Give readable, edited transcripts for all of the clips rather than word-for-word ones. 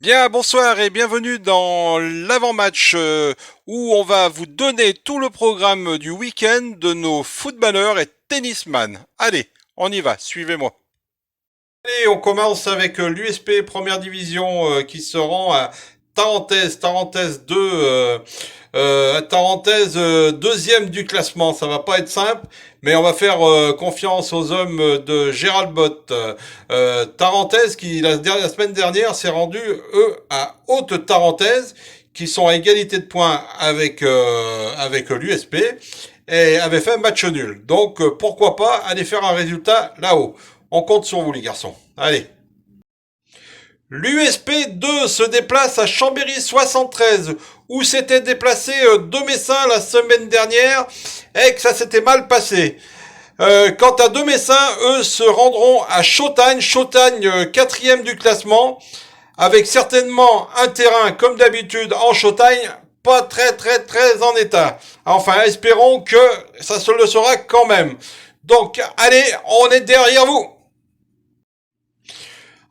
Bien, bonsoir et bienvenue dans l'avant-match où on va vous donner tout le programme du week-end de nos footballeurs et tennisman. Allez, on y va, suivez-moi. Et on commence avec l'USP Première Division qui se rend à Tarentaise 2, Tarentaise deuxième du classement. Ça va pas être simple, mais on va faire confiance aux hommes de Gérald Bott. Tarentaise qui la semaine dernière s'est rendu eux à Haute-Tarentaise, qui sont à égalité de points avec l'USP et avait fait un match nul. Donc pourquoi pas aller faire un résultat là-haut. On compte sur vous les garçons. Allez. L'USP 2 se déplace à Chambéry 73, où s'était déplacé Domessin la semaine dernière et que ça s'était mal passé. Quant à Domessin, eux se rendront à Chautagne, quatrième du classement, avec certainement un terrain comme d'habitude en Chautagne, pas très en état. Enfin, espérons que ça se le sera quand même. Donc, allez, on est derrière vous.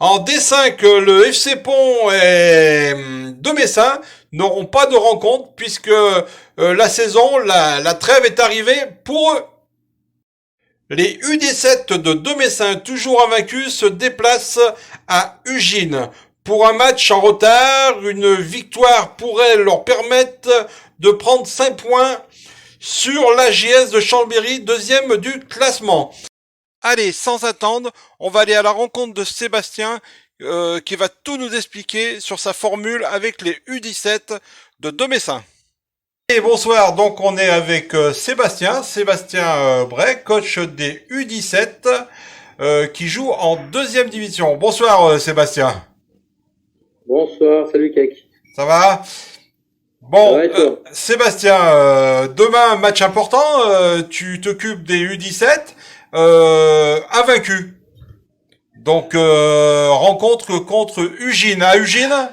En D5, le FC Pont et Domessin n'auront pas de rencontre puisque la saison, la trêve est arrivée pour eux. Les UD7 de Domessin, toujours invaincus, se déplacent à Ugine. Pour un match en retard, une victoire pourrait leur permettre de prendre 5 points sur l'AGS de Chambéry, deuxième du classement. Allez, sans attendre, on va aller à la rencontre de Sébastien qui va tout nous expliquer sur sa formule avec les U17 de Domessin. Et bonsoir, donc on est avec Sébastien Bray, coach des U17 qui joue en deuxième division. Bonsoir Sébastien. Bonsoir, salut Kek. Ça va? Ça Bon, va et toi? Sébastien, demain match important, tu t'occupes des U17, invaincu. Donc rencontre contre Ugine. À Ugine?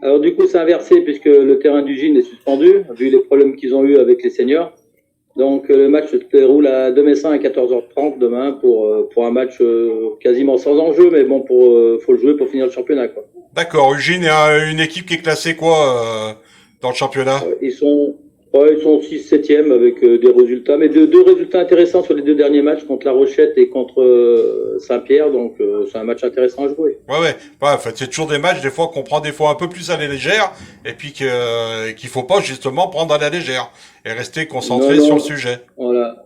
Alors du coup c'est inversé puisque le terrain d'Ugine est suspendu, vu les problèmes qu'ils ont eu avec les seniors. Donc le match se déroule à Domessin à 14h30 demain pour un match quasiment sans enjeu, mais bon, faut le jouer pour finir le championnat, quoi. D'accord, Ugine est une équipe qui est classée quoi dans le championnat? Ils sont 6-7e avec des résultats, mais deux résultats intéressants sur les deux derniers matchs contre La Rochette et contre Saint-Pierre, donc c'est un match intéressant à jouer. Ouais. En fait, c'est toujours des matchs des fois qu'on prend des fois un peu plus à la légère et puis qu'il faut pas justement prendre à la légère et rester Non, concentré sur le non, sujet. voilà.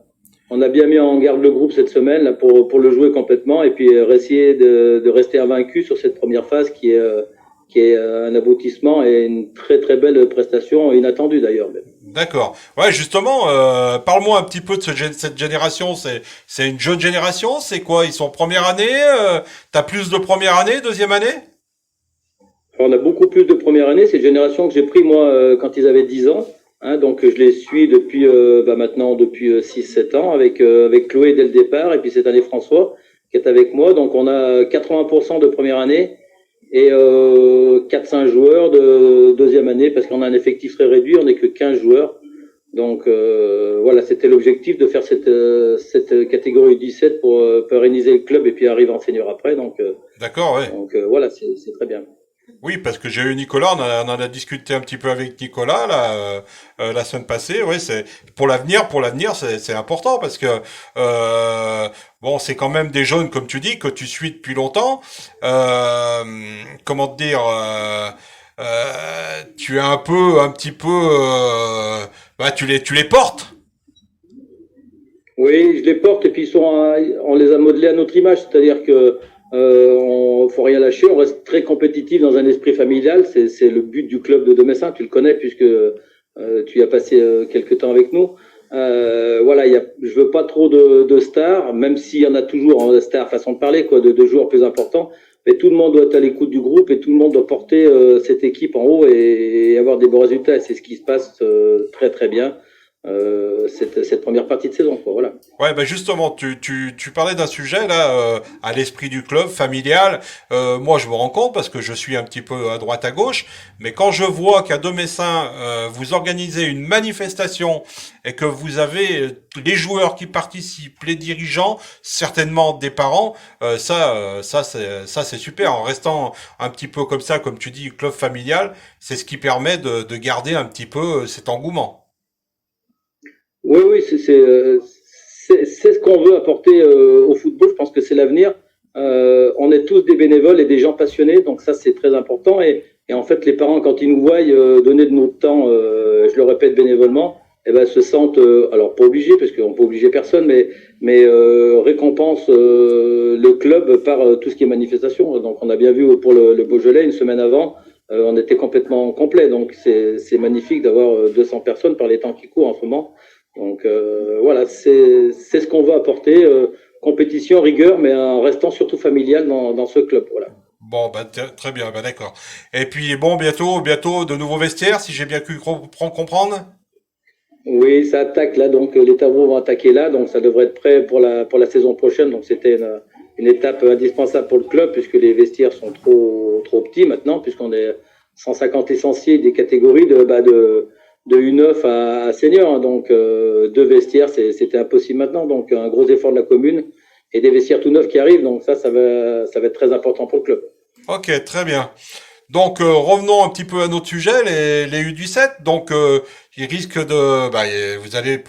On a bien mis en garde le groupe cette semaine là, pour le jouer complètement et puis essayer de rester invaincu sur cette première phase qui est un aboutissement et une très belle prestation, inattendue d'ailleurs. D'accord. Ouais, justement, parle-moi un petit peu de cette génération. C'est une jeune génération. C'est quoi? Ils sont première année. T'as plus de première année, deuxième année? Alors, on a beaucoup plus de première année. C'est une génération que j'ai pris moi quand ils avaient 10 ans. Hein, donc je les suis depuis maintenant depuis 6-7 ans avec Chloé dès le départ et puis cette année François qui est avec moi. Donc on a 80% de première année et 4-5 joueurs de deuxième année parce qu'on a un effectif très réduit, on n'est que 15 joueurs. Donc voilà, c'était l'objectif de faire cette catégorie 17 pour pérenniser le club et puis arriver en senior après. D'accord, ouais. Voilà, c'est très bien. Oui, parce que j'ai eu Nicolas, on en a discuté un petit peu avec Nicolas là, la semaine passée. Oui, c'est pour l'avenir, c'est important parce que bon, c'est quand même des jeunes comme tu dis que tu suis depuis longtemps. Euh, comment te dire, tu es un petit peu, bah tu les portes. Oui, je les porte et puis on les a modelés à notre image, c'est-à-dire que faut rien lâcher, on reste très compétitif dans un esprit familial. C'est le but du club de Domessin. Tu le connais puisque tu y as passé quelques temps avec nous. Voilà, je veux pas trop de stars, même s'il y en a toujours en star façon de parler, quoi, de joueurs plus importants. Mais tout le monde doit être à l'écoute du groupe et tout le monde doit porter cette équipe en haut et avoir des bons résultats. Et c'est ce qui se passe très bien. cette première partie de saison, quoi. Voilà. Ouais, bah justement, tu parlais d'un sujet là, à l'esprit du club familial. Moi, je me rends compte parce que je suis un petit peu à droite à gauche, mais quand je vois qu'à Domessin, vous organisez une manifestation et que vous avez les joueurs qui participent, les dirigeants, certainement des parents, ça c'est super. En restant un petit peu comme ça, comme tu dis, club familial, c'est ce qui permet de garder un petit peu cet engouement. Oui, oui, c'est ce qu'on veut apporter au football. Je pense que c'est l'avenir. On est tous des bénévoles et des gens passionnés, donc ça c'est très important. Et en fait, les parents, quand ils nous voient donner de notre temps, je le répète bénévolement, eh ben, se sentent, alors pas obligés, parce qu'on peut obliger personne, mais récompense le club par tout ce qui est manifestation. Donc on a bien vu pour le Beaujolais, une semaine avant, on était complètement complet. Donc c'est magnifique d'avoir 200 personnes par les temps qui courent en ce moment. Donc voilà, c'est ce qu'on veut apporter, compétition, rigueur, mais en restant surtout familial dans ce club. Voilà. Bon, bah, très bien, bah, d'accord. Et puis, bon, bientôt, de nouveaux vestiaires, si j'ai bien pu comprendre. Oui, ça attaque là, donc les tableaux vont attaquer là, donc ça devrait être prêt pour la saison prochaine. Donc c'était une étape indispensable pour le club puisque les vestiaires sont trop petits maintenant, puisqu'on est 150 licenciés des catégories de U9 à senior. Donc deux vestiaires, c'était impossible maintenant. Donc un gros effort de la commune et des vestiaires tout neufs qui arrivent. Donc ça va être très important pour le club. Ok, très bien. Donc, revenons un petit peu à notre sujet, les U17. Donc, ils risquent bah, vous allez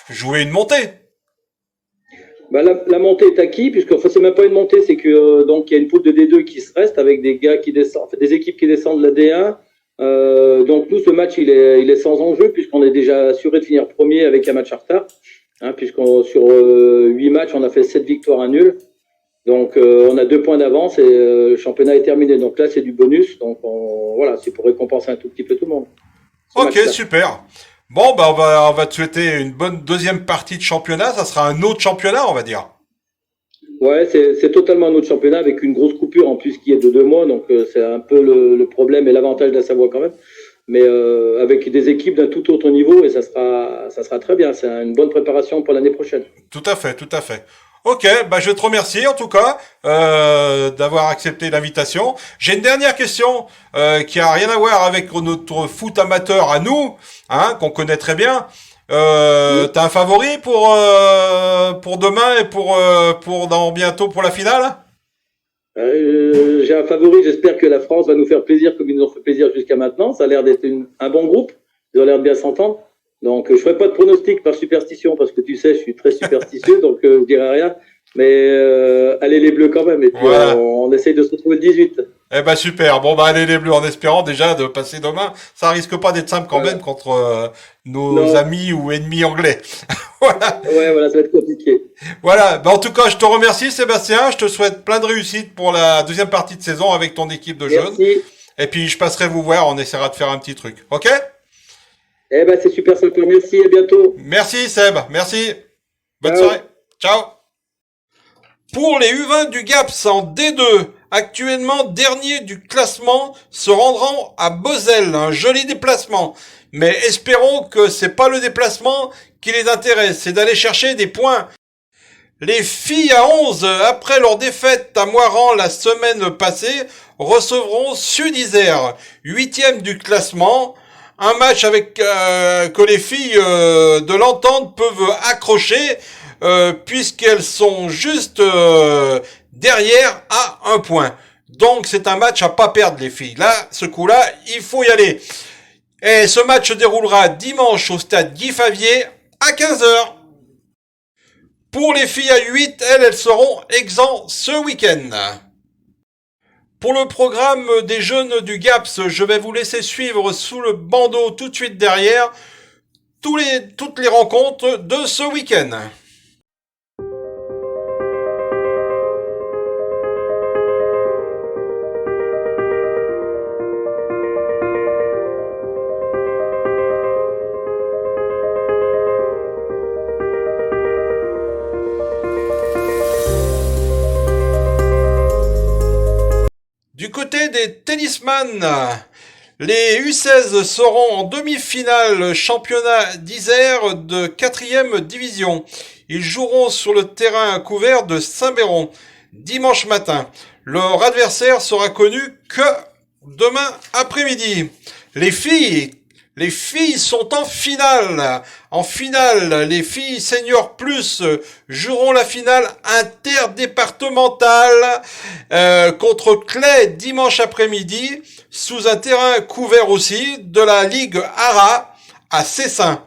jouer une montée. Bah, la montée est acquise, puisque enfin, c'est même pas une montée, c'est que donc il y a une poule de D2 qui se reste avec des gars qui descendent, enfin, des équipes qui descendent de la D1. Donc nous, ce match, il est sans enjeu, puisqu'on est déjà assuré de finir premier avec un match en retard. Hein, puisqu'on sur 8 matchs, on a fait 7 victoires, un nul. Donc on a 2 points d'avance et le championnat est terminé. Donc là, c'est du bonus. Donc voilà, c'est pour récompenser un tout petit peu tout le monde. Ok, super. Bon, bah, on va te souhaiter une bonne deuxième partie de championnat. Ça sera un autre championnat, on va dire. Ouais, c'est totalement un autre championnat avec une grosse coupure en plus qui est de 2 mois. Donc c'est un peu le problème et l'avantage de la Savoie quand même. Mais avec des équipes d'un tout autre niveau et ça sera très bien. C'est une bonne préparation pour l'année prochaine. Tout à fait, tout à fait. Ok, bah je te remercie en tout cas d'avoir accepté l'invitation. J'ai une dernière question qui a rien à voir avec notre foot amateur à nous, hein, qu'on connaît très bien. T'as un favori pour demain et pour dans bientôt pour la finale? J'ai un favori. J'espère que la France va nous faire plaisir comme ils nous ont fait plaisir jusqu'à maintenant. Ça a l'air d'être un bon groupe. Ils ont l'air de bien s'entendre. Donc, je ferai pas de pronostic par superstition parce que tu sais, je suis très superstitieux, donc je dirai rien. Mais allez les Bleus quand même. Et puis Voilà. on essaye de se retrouver le 18. Eh ben super. Bon bah allez les Bleus en espérant déjà de passer demain. Ça risque pas d'être simple quand Voilà. même contre nos Non. amis ou ennemis anglais. Voilà. Ouais, voilà, ça va être compliqué. Voilà. Bah en tout cas, je te remercie Sébastien. Je te souhaite plein de réussite pour la deuxième partie de saison avec ton équipe de jeunes. Merci. Et puis je passerai vous voir. On essaiera de faire un petit truc. Ok? Eh ben, c'est super sympa. Merci. À bientôt. Merci Seb. Merci. Bonne Ciao. soirée. Ciao. Pour les U20 du GAPS en D2, actuellement dernier du classement, se rendront à Moselle, un joli déplacement. Mais espérons que c'est pas le déplacement qui les intéresse, c'est d'aller chercher des points. Les filles à 11, après leur défaite à Moiran la semaine passée, recevront Sud-Isère, 8e du classement. Un match avec que les filles de l'entente peuvent accrocher puisqu'elles sont juste derrière à 1 point. Donc c'est un match à pas perdre les filles. Là, ce coup-là, il faut y aller. Et ce match se déroulera dimanche au stade Guy Favier à 15h. Pour les filles à 8, elles seront exempts ce week-end. Pour le programme des jeunes du GAPS, je vais vous laisser suivre sous le bandeau tout de suite derrière toutes les rencontres de ce week-end. Du côté des tennisman, Les U16 seront en demi-finale championnat d'Isère de 4e division. Ils joueront sur le terrain couvert de Saint-Béron dimanche matin. Leur adversaire sera connu que demain après-midi. Les filles sont en finale. En finale, les filles Senior Plus joueront la finale interdépartementale contre Clay dimanche après-midi sous un terrain couvert aussi de la Ligue ARA à Cessin.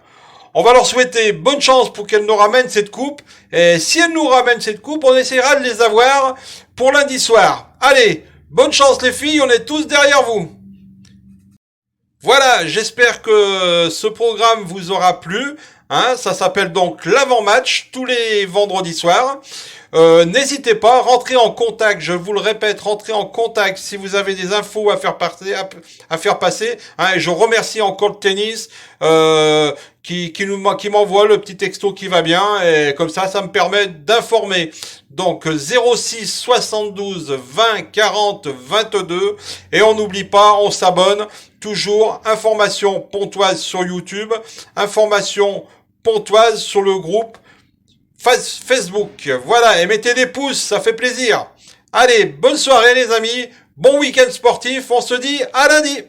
On va leur souhaiter bonne chance pour qu'elles nous ramènent cette coupe. Et si elles nous ramènent cette coupe, on essaiera de les avoir pour lundi soir. Allez, bonne chance les filles, on est tous derrière vous. Voilà, j'espère que ce programme vous aura plu. Ça s'appelle donc l'avant-match tous les vendredis soirs. N'hésitez pas, rentrez en contact, je vous le répète, rentrez en contact si vous avez des infos à faire passer. Et je remercie encore le tennis qui m'envoie le petit texto qui va bien, et comme ça me permet d'informer. Donc 06 72 20 40 22, et on n'oublie pas, on s'abonne. Toujours information Pontoise sur YouTube, information Pontoise sur le groupe Facebook. Voilà, et mettez des pouces, ça fait plaisir. Allez, bonne soirée les amis, bon week-end sportif, on se dit à lundi.